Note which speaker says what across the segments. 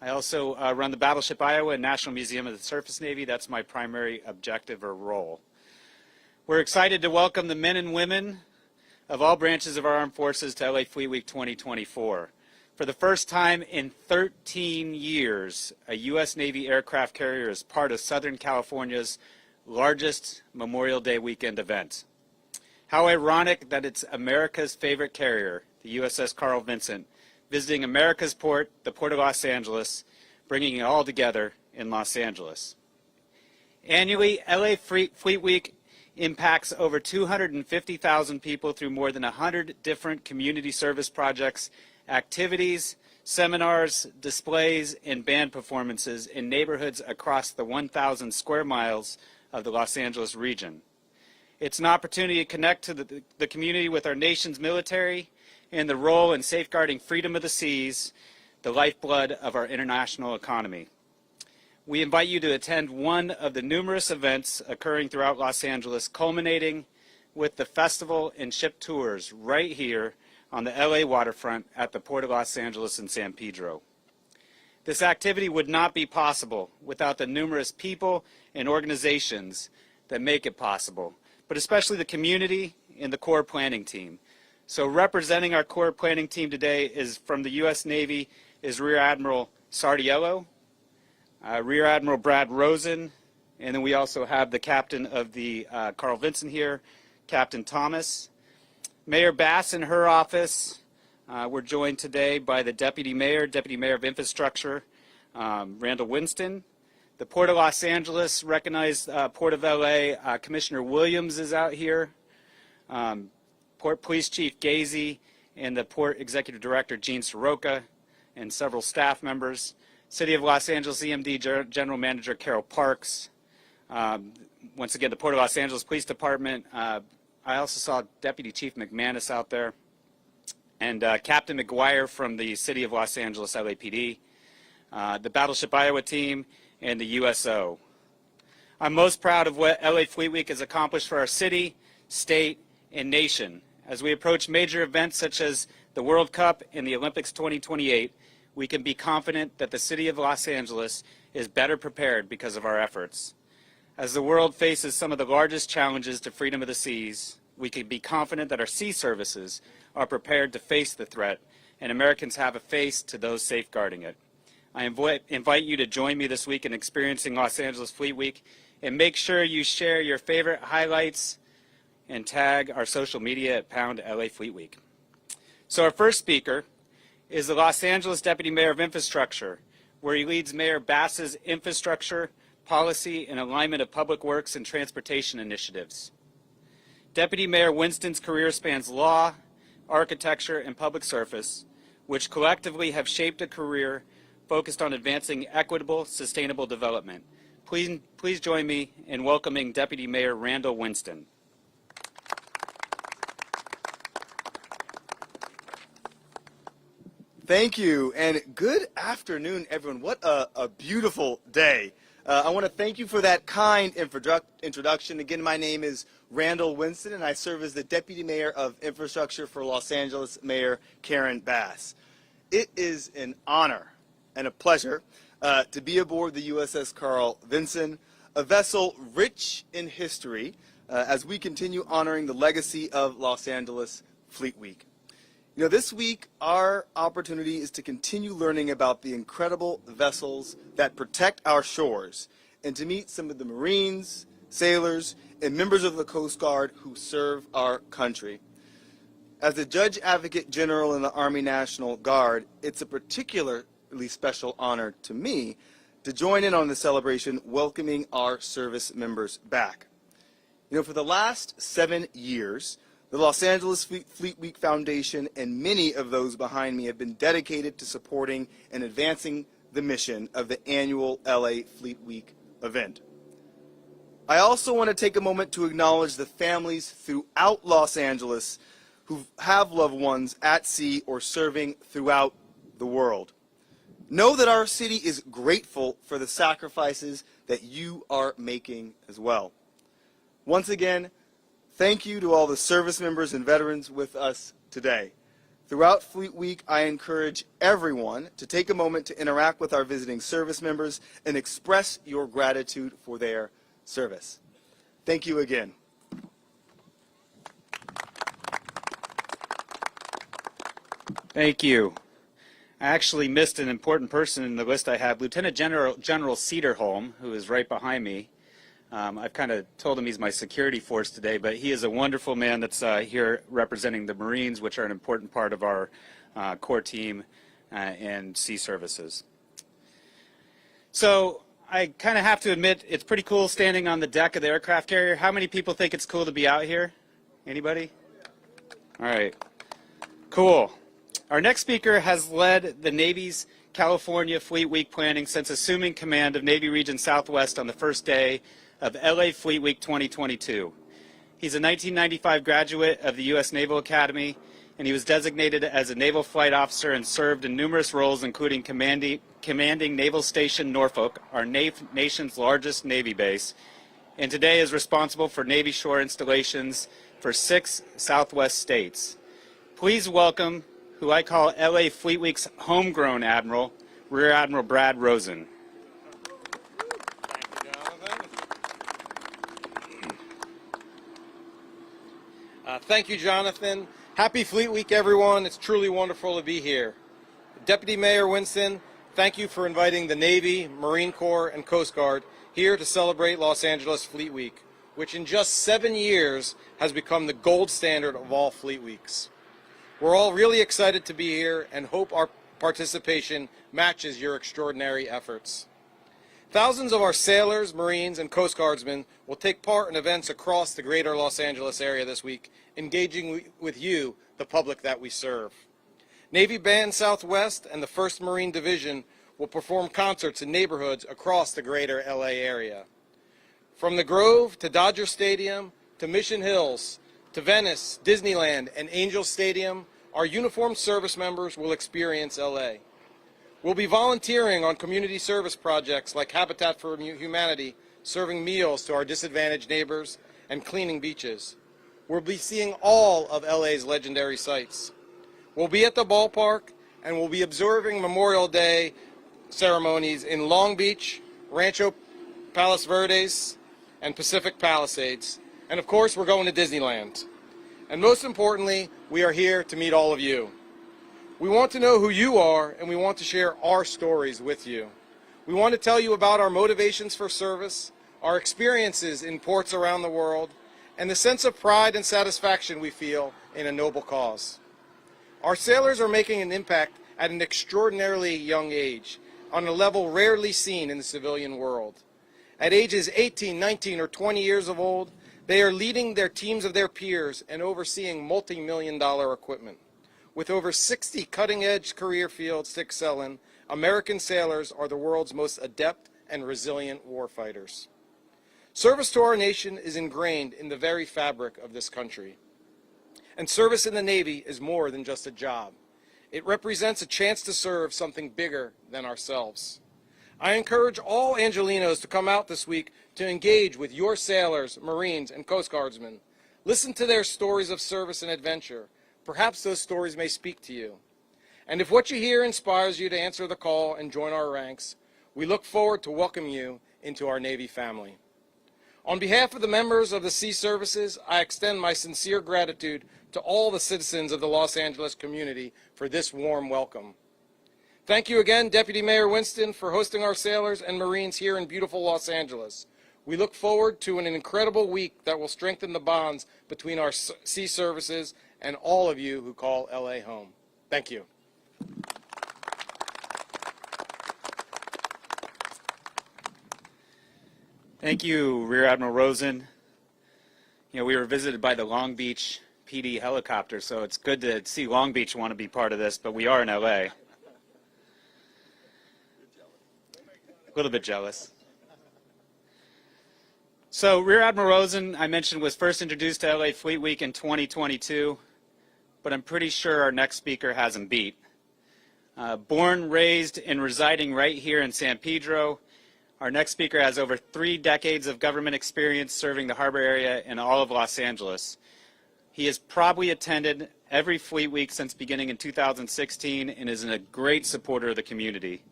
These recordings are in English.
Speaker 1: I also run the Battleship Iowa and National Museum of the Surface Navy. That's my primary objective or role. We're excited to welcome the men and women of all branches of our armed forces to LA Fleet Week 2024. For the first time in 13 years, a U.S. Navy aircraft carrier is part of Southern California's largest Memorial Day weekend event. How ironic that it's America's favorite carrier, the USS Carl Vinson, visiting America's port, the Port of Los Angeles, bringing it all together in Los Angeles. Annually, LA Fleet Week impacts over 250,000 people through more than 100 different community service projects, activities, seminars, displays, and band performances in neighborhoods across the 1,000 square miles of the Los Angeles region. It's an opportunity to connect to the community with our nation's military and the role in safeguarding freedom of the seas, the lifeblood of our international economy. We invite you to attend one of the numerous events occurring throughout Los Angeles, culminating with the festival and ship tours right here on the LA waterfront at the Port of Los Angeles and San Pedro. This activity would not be possible without the numerous people and organizations that make it possible, but especially the community and the core planning team. So representing our core planning team today is from the U.S. Navy is Rear Admiral Sardiello, Rear Admiral Brad Rosen, and then we also have the captain of the Carl Vinson here, Captain Thomas. Mayor Bass in her office. We're joined today by the Deputy Mayor of Infrastructure, Randall Winston. The Port of Los Angeles, recognized Port of LA, Commissioner Williams is out here. Port Police Chief Gazy and the Port Executive Director Gene Soroka and several staff members. City of Los Angeles EMD General Manager Carol Parks. Once again, the Port of Los Angeles Police Department. I also saw Deputy Chief McManus out there. And Captain McGuire from the City of Los Angeles LAPD. The Battleship Iowa team and the USO. I'm most proud of what LA Fleet Week has accomplished for our city, state, and nation. As we approach major events such as the World Cup and the Olympics 2028, we can be confident that the City of Los Angeles is better prepared because of our efforts. As the world faces some of the largest challenges to freedom of the seas, we can be confident that our sea services are prepared to face the threat, and Americans have a face to those safeguarding it. I invite you to join me this week in experiencing Los Angeles Fleet Week, and make sure you share your favorite highlights and tag our social media at #LA Fleet Week. So our first speaker is the Los Angeles Deputy Mayor of Infrastructure, where he leads Mayor Bass's infrastructure, policy, and alignment of public works and transportation initiatives. Deputy Mayor Winston's career spans law, architecture, and public service, which collectively have shaped a career focused on advancing equitable, sustainable development. Please join me in welcoming Deputy Mayor Randall Winston.
Speaker 2: Thank you, and good afternoon, everyone. What a beautiful day. I want to thank you for that kind introduction. Again, my name is Randall Winston, and I serve as the Deputy Mayor of Infrastructure for Los Angeles Mayor Karen Bass. It is an honor and a pleasure to be aboard the USS Carl Vinson, a vessel rich in history as we continue honoring the legacy of Los Angeles Fleet Week. You know, this week, our opportunity is to continue learning about the incredible vessels that protect our shores and to meet some of the Marines, sailors, and members of the Coast Guard who serve our country. As the Judge Advocate General in the Army National Guard, it's a particularly special honor to me to join in on the celebration welcoming our service members back. You know, for the last 7 years, the Los Angeles Fleet Week Foundation and many of those behind me have been dedicated to supporting and advancing the mission of the annual LA Fleet Week event. I also want to take a moment to acknowledge the families throughout Los Angeles who have loved ones at sea or serving throughout the world. Know that our city is grateful for the sacrifices that you are making as well. Once again, thank you to all the service members and veterans with us today. Throughout Fleet Week, I encourage everyone to take a moment to interact with our visiting service members and express your gratitude for their service. Thank you again.
Speaker 1: Thank you. I actually missed an important person in the list I have, Lieutenant General Cederholm, who is right behind me. I've kind of told him he's my security force today, but he is a wonderful man that's here representing the Marines, which are an important part of our core team and sea services. So I kind of have to admit, it's pretty cool standing on the deck of the aircraft carrier. How many people think it's cool to be out here? Anybody? All right. Cool. Our next speaker has led the Navy's California Fleet Week planning since assuming command of Navy Region Southwest on the first day of LA Fleet Week 2022. He's a 1995 graduate of the U.S. Naval Academy, and he was designated as a naval flight officer and served in numerous roles, including commanding Naval Station Norfolk, our nation's largest Navy base, and today is responsible for Navy shore installations for 6 Southwest states. Please welcome who I call LA Fleet Week's homegrown admiral, Rear Admiral Brad Rosen.
Speaker 3: Thank you, Jonathan. Happy Fleet Week, everyone. It's truly wonderful to be here. Deputy Mayor Winston, thank you for inviting the Navy, Marine Corps, and Coast Guard here to celebrate Los Angeles Fleet Week, which in just 7 years has become the gold standard of all Fleet Weeks. We're all really excited to be here and hope our participation matches your extraordinary efforts. Thousands of our sailors, Marines, and Coast Guardsmen will take part in events across the greater Los Angeles area this week, engaging with you, the public that we serve. Navy Band Southwest and the 1st Marine Division will perform concerts in neighborhoods across the greater LA area. From the Grove to Dodger Stadium to Mission Hills to Venice, Disneyland, and Angel Stadium, our uniformed service members will experience LA. We'll be volunteering on community service projects like Habitat for Humanity, serving meals to our disadvantaged neighbors, and cleaning beaches. We'll be seeing all of LA's legendary sights. We'll be at the ballpark, and we'll be observing Memorial Day ceremonies in Long Beach, Rancho Palos Verdes, and Pacific Palisades. And of course, we're going to Disneyland. And most importantly, we are here to meet all of you. We want to know who you are, and we want to share our stories with you. We want to tell you about our motivations for service, our experiences in ports around the world, and the sense of pride and satisfaction we feel in a noble cause. Our sailors are making an impact at an extraordinarily young age, on a level rarely seen in the civilian world. At ages 18, 19, or 20 years of old, they are leading their teams of their peers and overseeing multi-million-dollar equipment. With over 60 cutting-edge career fields to excel in, American sailors are the world's most adept and resilient warfighters. Service to our nation is ingrained in the very fabric of this country. And service in the Navy is more than just a job. It represents a chance to serve something bigger than ourselves. I encourage all Angelinos to come out this week to engage with your sailors, Marines, and Coast Guardsmen. Listen to their stories of service and adventure. Perhaps those stories may speak to you. And if what you hear inspires you to answer the call and join our ranks, we look forward to welcoming you into our Navy family. On behalf of the members of the Sea Services, I extend my sincere gratitude to all the citizens of the Los Angeles community for this warm welcome. Thank you again, Deputy Mayor Winston, for hosting our sailors and Marines here in beautiful Los Angeles. We look forward to an incredible week that will strengthen the bonds between our Sea Services and all of you who call LA home. Thank you.
Speaker 1: Thank you, Rear Admiral Rosen. You know, we were visited by the Long Beach PD helicopter, so it's good to see Long Beach want to be part of this, but we are in LA. A little bit jealous. So Rear Admiral Rosen, I mentioned, was first introduced to LA Fleet Week in 2022, but I'm pretty sure our next speaker has him beat. Born, raised, and residing right here in San Pedro, our next speaker has over 3 decades of government experience serving the harbor area in all of Los Angeles. He has probably attended every Fleet Week since beginning in 2016 and is a great supporter of the community.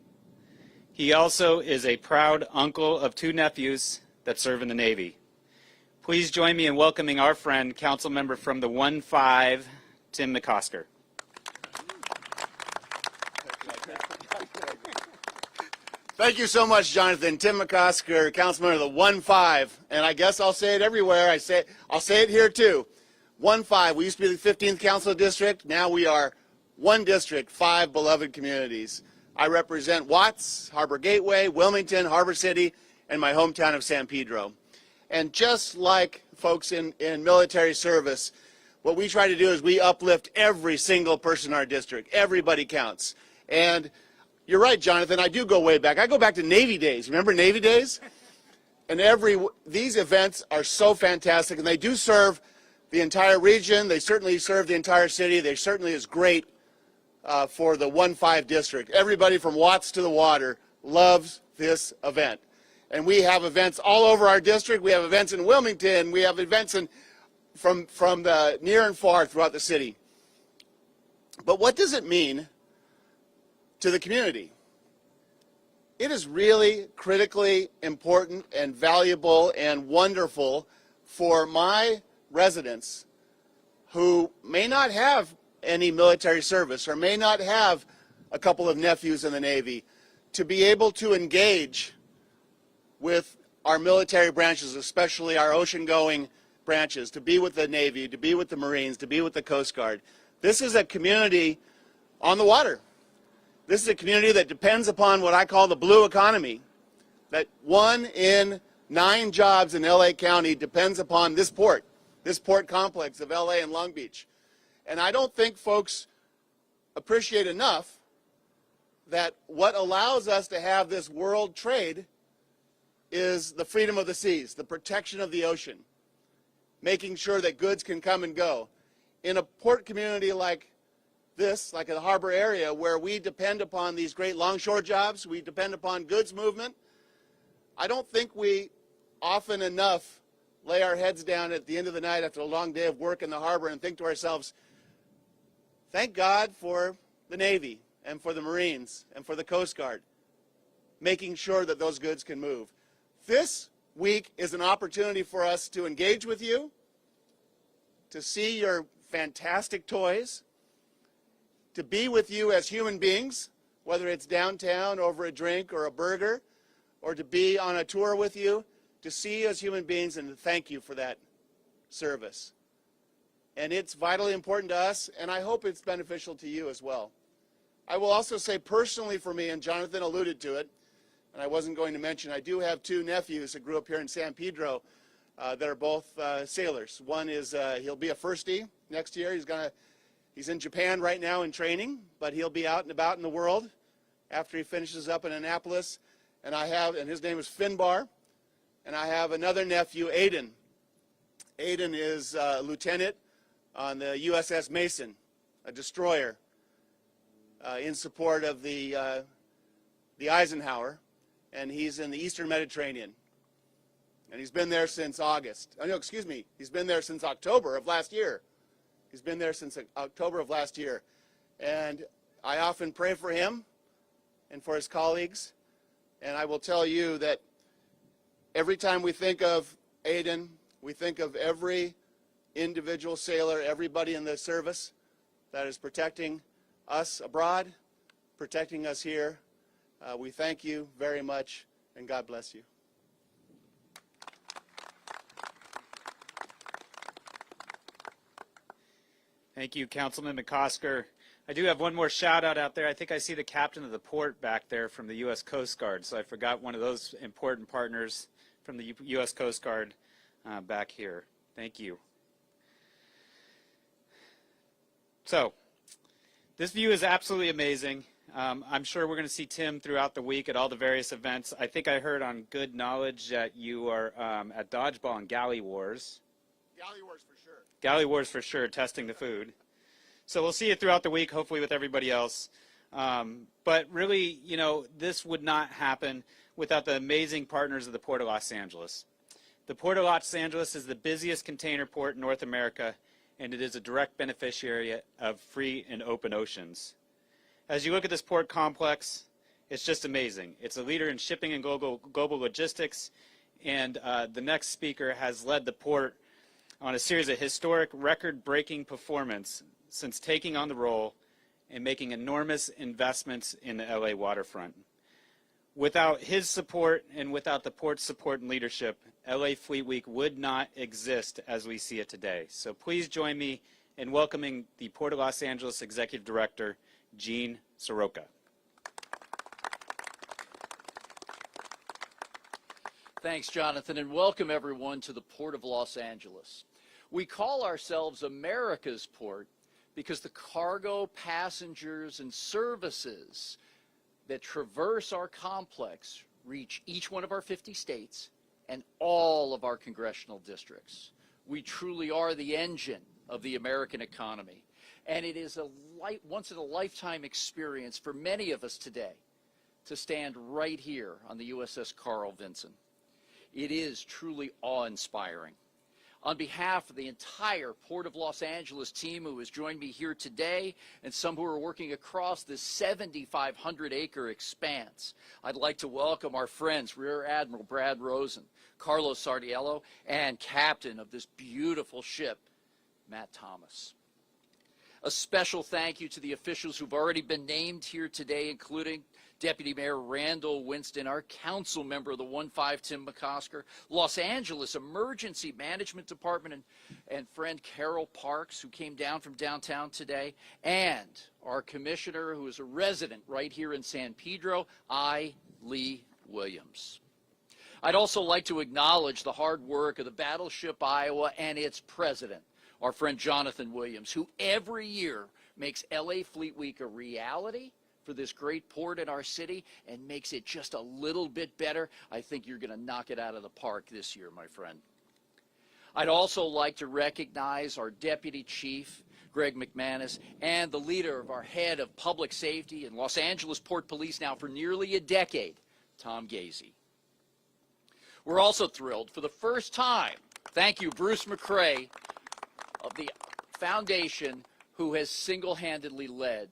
Speaker 1: He also is a proud uncle of 2 nephews that serve in the Navy. Please join me in welcoming our friend, council member from the 1-5, Tim McCosker.
Speaker 4: Thank you so much, Jonathan. Tim McCosker, councilman of the 1-5, and I guess I'll say it everywhere. I'll say it here too. 1-5. We used to be the 15th council district. Now we are 1 district, 5 beloved communities. I represent Watts, Harbor Gateway, Wilmington, Harbor City, and my hometown of San Pedro. And just like folks in military service, what we try to do is we uplift every single person in our district. Everybody counts. And you're right, Jonathan, I do go way back. I go back to Navy days. Remember Navy days? And these events are so fantastic, and they do serve the entire region. They certainly serve the entire city. They certainly is great for the 1-5 district. Everybody from Watts to the water loves this event. And we have events all over our district. We have events in Wilmington. We have events from the near and far throughout the city. But what does it mean to the community? It is really critically important and valuable and wonderful for my residents who may not have any military service or may not have a couple of nephews in the Navy to be able to engage with our military branches, especially our ocean-going branches, to be with the Navy, to be with the Marines, to be with the Coast Guard. This is a community on the water. This is a community that depends upon what I call the blue economy, that 1 in 9 jobs in LA County depends upon this port complex of LA and Long Beach. And I don't think folks appreciate enough that what allows us to have this world trade is the freedom of the seas, the protection of the ocean, making sure that goods can come and go. In a port community like this, like a harbor area where we depend upon these great longshore jobs, we depend upon goods movement, I don't think we often enough lay our heads down at the end of the night after a long day of work in the harbor and think to ourselves, thank God for the Navy and for the Marines and for the Coast Guard, making sure that those goods can move. This week is an opportunity for us to engage with you, to see your fantastic toys, to be with you as human beings, whether it's downtown over a drink or a burger, or to be on a tour with you, to see you as human beings and to thank you for that service. And it's vitally important to us, and I hope it's beneficial to you as well. I will also say personally for me, and Jonathan alluded to it, and I wasn't going to mention, I do have 2 nephews that grew up here in San Pedro that are both sailors. One is, he'll be a firstie next year. He's in Japan right now in training, but he'll be out and about in the world after he finishes up in Annapolis. And his name is Finbar. And I have another nephew, Aiden. Aiden is a lieutenant on the USS Mason, a destroyer, in support of the Eisenhower, and he's in the Eastern Mediterranean. And he's been there since he's been there since October of last year. He's been there since October of last year. And I often pray for him and for his colleagues. And I will tell you that every time we think of Aiden, we think of every individual sailor, everybody in the service that is protecting us abroad, protecting us here. We thank you very much, and God bless you.
Speaker 1: Thank you, Councilman McCosker. I do have one more shout out there. I think I see the captain of the port back there from the U.S. Coast Guard, so I forgot one of those important partners from the U.S. Coast Guard back here. Thank you. So, this view is absolutely amazing. I'm sure we're going to see Tim throughout the week at all the various events. I think I heard on good knowledge that you are at Dodgeball and Galley Wars.
Speaker 4: Galley Wars for sure.
Speaker 1: Galley Wars for sure, testing the food. So we'll see you throughout the week, hopefully with everybody else. But really, you know, this would not happen without the amazing partners of the Port of Los Angeles. The Port of Los Angeles is the busiest container port in North America, and it is a direct beneficiary of free and open oceans. As you look at this port complex, it's just amazing. It's a leader in shipping and global logistics, and the next speaker has led the port on a series of historic record-breaking performance since taking on the role and making enormous investments in the LA waterfront. Without his support and without the port's support and leadership, LA Fleet Week would not exist as we see it today. So please join me in welcoming the Port of Los Angeles Executive Director, Gene Soroka.
Speaker 5: Thanks, Jonathan, and welcome everyone to the Port of Los Angeles. We call ourselves America's port because the cargo, passengers, and services that traverse our complex reach each one of our 50 states and all of our congressional districts. We truly are the engine of the American economy, and it is a once-in-a-lifetime experience for many of us today to stand right here on the USS Carl Vinson. It is truly awe-inspiring. On behalf of the entire Port of Los Angeles team who has joined me here today and some who are working across this 7,500-acre expanse, I'd like to welcome our friends Rear Admiral Brad Rosen, Carlos Sardiello, and captain of this beautiful ship, Matt Thomas. A special thank you to the officials who've already been named here today, including Deputy Mayor Randall Winston, our council member of the 1-5, Tim McCosker, Los Angeles Emergency Management Department and friend Carol Parks, who came down from downtown today, and our commissioner, who is a resident right here in San Pedro, Lee Williams. I'd also like to acknowledge the hard work of the Battleship Iowa and its president, our friend Jonathan Williams, who every year makes LA Fleet Week a reality for this great port in our city and makes it just a little bit better. I think you're going to knock it out of the park this year, my friend. I'd also like to recognize our Deputy Chief, Greg McManus, and the leader of our head of public safety in Los Angeles Port Police now for nearly a decade, Tom Gazy. We're also thrilled for the first time, thank you, Bruce McRae of the foundation, who has single-handedly led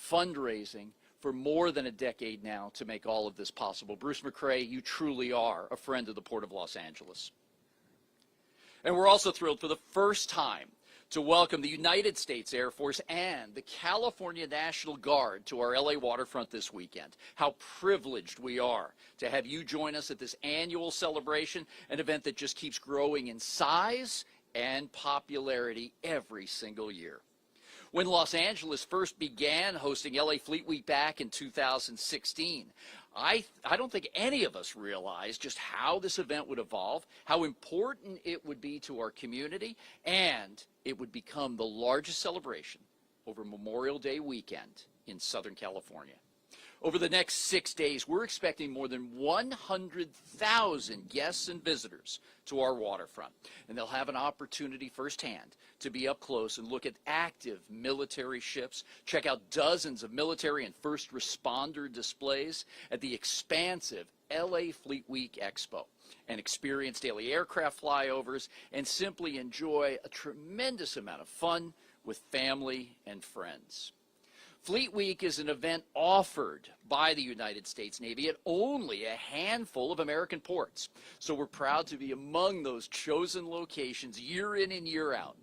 Speaker 5: fundraising for more than a decade now to make all of this possible. Bruce McRae, you truly are a friend of the Port of Los Angeles. And we're also thrilled for the first time to welcome the United States Air Force and the California National Guard to our LA waterfront this weekend. How privileged we are to have you join us at this annual celebration, an event that just keeps growing in size and popularity every single year. When Los Angeles first began hosting LA Fleet Week back in 2016, I don't think any of us realized just how this event would evolve, how important it would be to our community, and it would become the largest celebration over Memorial Day weekend in Southern California. Over the next 6 days, we're expecting more than 100,000 guests and visitors to our waterfront, and they'll have an opportunity firsthand to be up close and look at active military ships, check out dozens of military and first responder displays at the expansive LA Fleet Week Expo, and experience daily aircraft flyovers, and simply enjoy a tremendous amount of fun with family and friends. Fleet Week is an event offered by the United States Navy at only a handful of American ports. So we're proud to be among those chosen locations year in and year out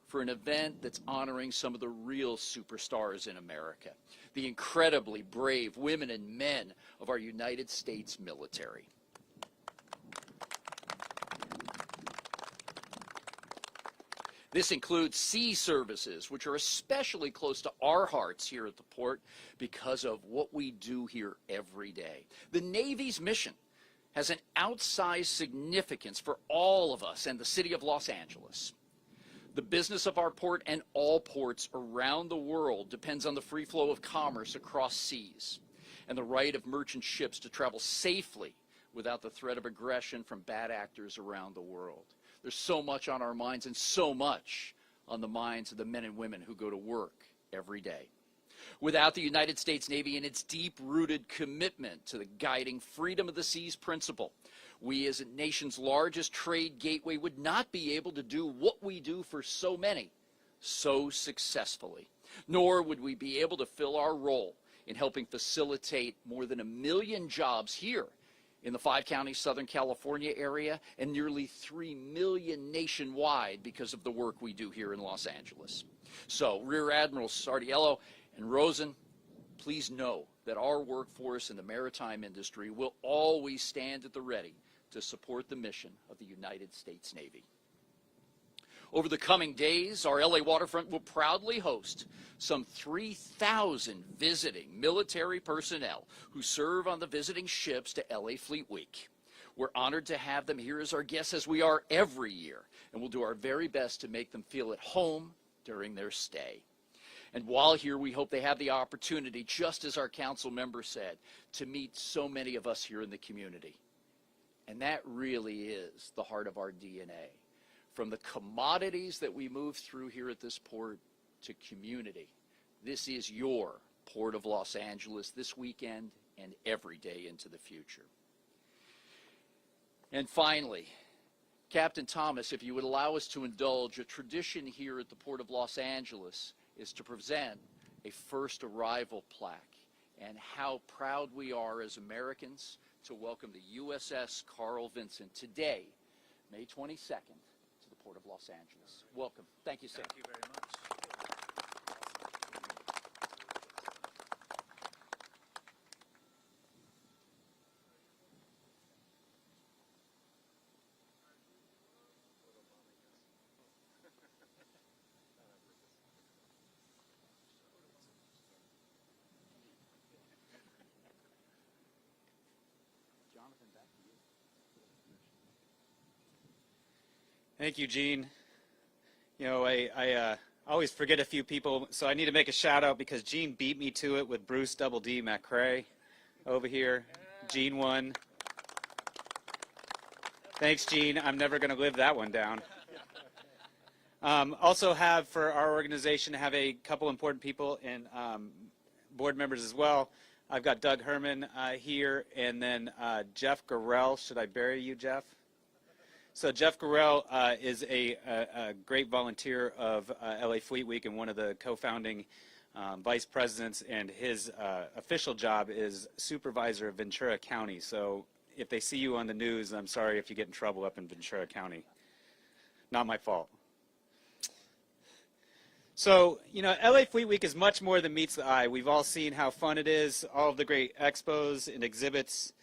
Speaker 5: for an event that's honoring some of the real superstars in America, the incredibly brave women and men of our United States military. This includes sea services, which are especially close to our hearts here at the port because of what we do here every day. The Navy's mission has an outsized significance for all of us and the city of Los Angeles. The business of our port and all ports around the world depends on the free flow of commerce across seas and the right of merchant ships to travel safely without the threat of aggression from bad actors around the world. There's so much on our minds and so much on the minds of the men and women who go to work every day. Without the United States Navy and its deep-rooted commitment to the guiding freedom of the seas principle, we as a nation's largest trade gateway would not be able to do what we do for so many so successfully, nor would we be able to fill our role in helping facilitate more than 1 million jobs here in the 5-county Southern California area and nearly 3 million nationwide because of the work we do here in Los Angeles. So, Rear Admirals Sardiello and Rosen, please know that our workforce in the maritime industry will always stand at the ready to support the mission of the United States Navy. Over the coming days, our LA waterfront will proudly host some 3,000 visiting military personnel who serve on the visiting ships to LA Fleet Week. We're honored to have them here as our guests, as we are every year, and we'll do our very best to make them feel at home during their stay. And while here, we hope they have the opportunity, just as our council member said, to meet so many of us here in the community. And that really is the heart of our DNA. From the commodities that we move through here at this port to community, this is your Port of Los Angeles this weekend and every day into the future. And finally, Captain Thomas, if you would allow us to indulge, a tradition here at the Port of Los Angeles is to present a first arrival plaque, and how proud we are as Americans to welcome the USS Carl Vinson today, May 22nd, to the Port of Los Angeles. Welcome. Thank you, sir.
Speaker 1: Thank you very much. Thank you, Gene. You know, I always forget a few people, so I need to make a shout out because Gene beat me to it with Bruce Double D McCrae over here. Gene won. Thanks, Gene. I'm never going to live that one down. Also have for our organization have a couple important people and board members as well. I've got Doug Herman here, and then Jeff Gorell. Should I bury you, Jeff? So Jeff Gorell is a great volunteer of LA Fleet Week and one of the co-founding vice presidents, and his official job is supervisor of Ventura County. So if they see you on the news, I'm sorry if you get in trouble up in Ventura County. Not my fault. So, you know, LA Fleet Week is much more than meets the eye. We've all seen how fun it is, all of the great expos and exhibits.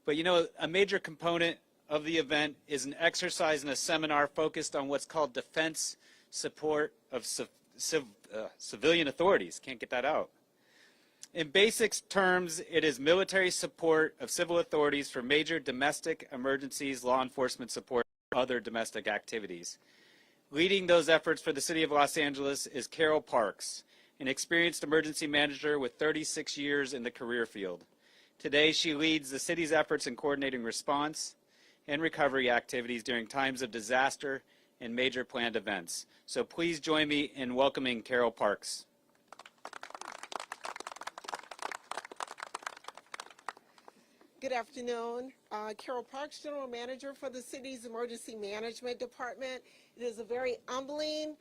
Speaker 1: But, you know, a major component of the event is an exercise and a seminar focused on what's called defense support of civilian authorities. Can't get that out. In basic terms, it is military support of civil authorities for major domestic emergencies, law enforcement support, and other domestic activities. Leading those efforts for the City of Los Angeles is Carol Parks, an experienced emergency manager with 36 years in the career field. Today, she leads the city's efforts in coordinating response and recovery activities during times of disaster and major planned events. So please join me in welcoming Carol Parks.
Speaker 6: Good afternoon. Carol Parks, General Manager for the city's Emergency Management Department. It is a very humbling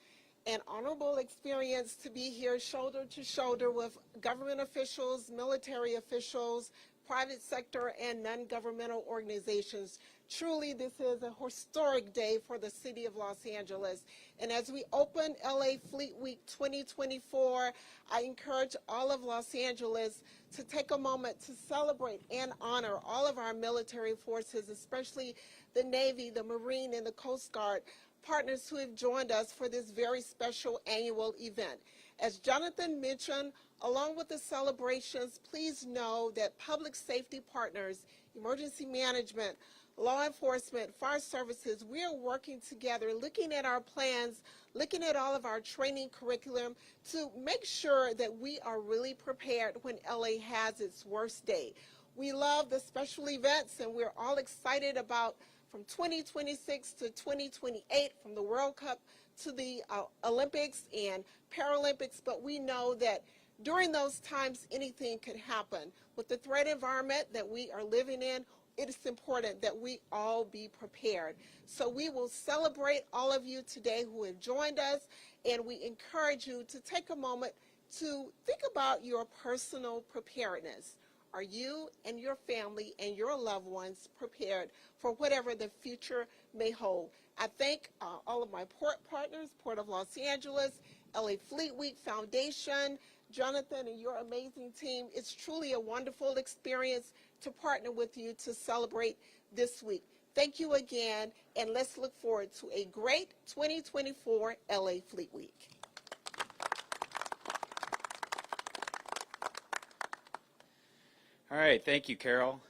Speaker 6: and honorable experience to be here shoulder to shoulder with government officials, military officials, private sector, and non-governmental organizations. Truly, this is a historic day for the City of Los Angeles. And as we open LA Fleet Week 2024, I encourage all of Los Angeles to take a moment to celebrate and honor all of our military forces, especially the Navy, the Marine, and the Coast Guard, partners who have joined us for this very special annual event. As Jonathan mentioned, along with the celebrations, please know that public safety partners, emergency management, law enforcement, fire services, we are working together, looking at our plans, looking at all of our training curriculum to make sure that we are really prepared when LA has its worst day. We love the special events, and we're all excited about from 2026 to 2028, from the World Cup to the Olympics and Paralympics, but we know that during those times anything could happen. With the threat environment that we are living in, it is important that we all be prepared. So we will celebrate all of you today who have joined us, and we encourage you to take a moment to think about your personal preparedness. Are you and your family and your loved ones prepared for whatever the future may hold? I thank all of my port partners, Port of Los Angeles, LA Fleet Week Foundation, Jonathan and your amazing team. It's truly a wonderful experience to partner with you to celebrate this week. Thank you again, and let's look forward to a great 2024 LA Fleet Week.
Speaker 1: All right, thank you, Carol.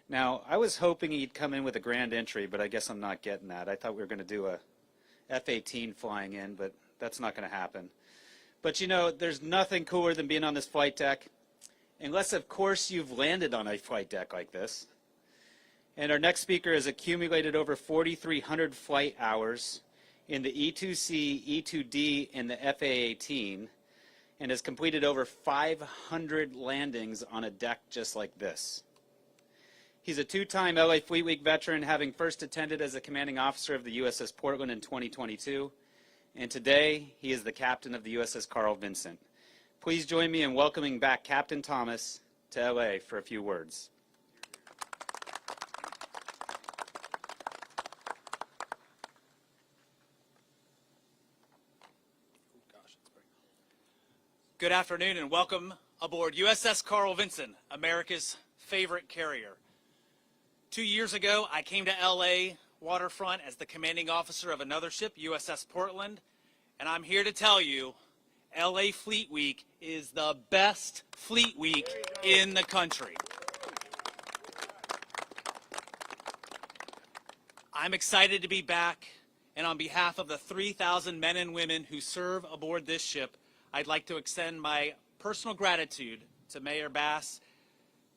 Speaker 1: Now, I was hoping he'd come in with a grand entry, but I guess I'm not getting that. I thought we were going to do a F-18 flying in, but that's not going to happen. But you know, there's nothing cooler than being on this flight deck, unless, of course, you've landed on a flight deck like this. And our next speaker has accumulated over 4,300 flight hours in the E2C, E2D, and the FA-18, and has completed over 500 landings on a deck just like this. He's a two-time LA Fleet Week veteran, having first attended as a commanding officer of the USS Portland in 2022, and today he is the captain of the USS Carl Vinson. Please join me in welcoming back Captain Thomas to LA for a few words.
Speaker 7: Good afternoon and welcome aboard USS Carl Vinson, America's favorite carrier. 2 years ago, I came to LA waterfront as the commanding officer of another ship, USS Portland, and I'm here to tell you, LA Fleet Week is the best Fleet Week in the country. I'm excited to be back, and on behalf of the 3,000 men and women who serve aboard this ship, I'd like to extend my personal gratitude to Mayor Bass,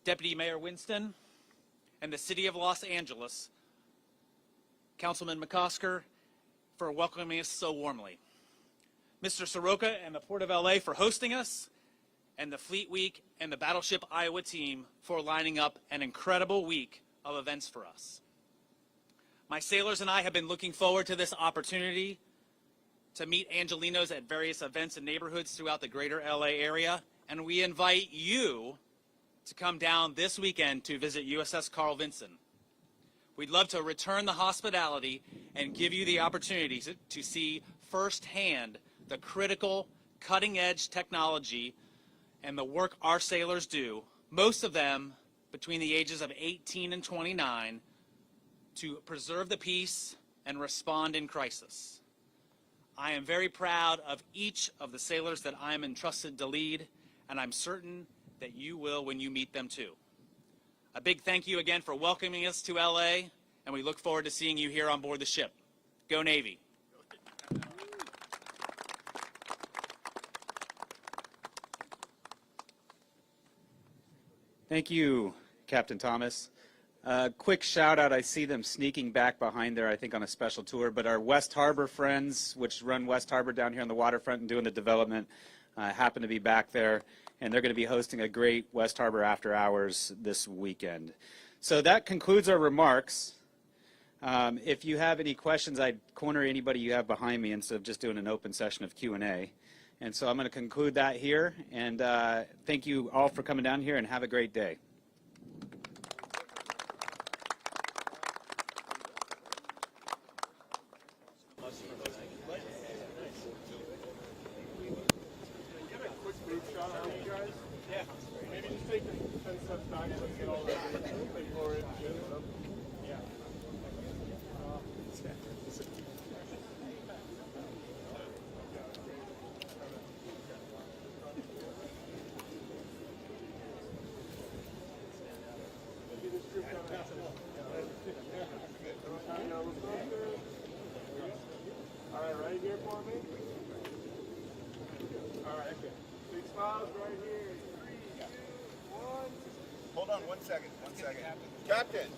Speaker 7: Deputy Mayor Winston, and the City of Los Angeles, Councilman McCosker, for welcoming us so warmly. Mr. Soroka and the Port of LA for hosting us, and the Fleet Week and the Battleship Iowa team for lining up an incredible week of events for us. My sailors and I have been looking forward to this opportunity to meet Angelinos at various events and neighborhoods throughout the greater LA area, and we invite you to come down this weekend to visit USS Carl Vinson. We'd love to return the hospitality and give you the opportunity to see firsthand the critical, cutting-edge technology and the work our sailors do, most of them between the ages of 18 and 29, to preserve the peace and respond in crisis. I am very proud of each of the sailors that I am entrusted to lead, and I'm certain that you will when you meet them too. A big thank you again for welcoming us to LA, and we look forward to seeing you here on board the ship. Go Navy.
Speaker 1: Thank you, Captain Thomas. Quick shout out, I see them sneaking back behind there, I think on a special tour, but our West Harbor friends, which run West Harbor down here on the waterfront and doing the development, happen to be back there, and they're going to be hosting a great West Harbor After Hours this weekend. So that concludes our remarks. If you have any questions, I'd corner anybody you have behind me instead of just doing an open session of Q&A. And so I'm going to conclude that here, and thank you all for coming down here, and have a great day.
Speaker 8: All right, right here for me. All right, okay. Big smiles right here. 3, 2, 1.
Speaker 4: Hold on 1 second. Captain.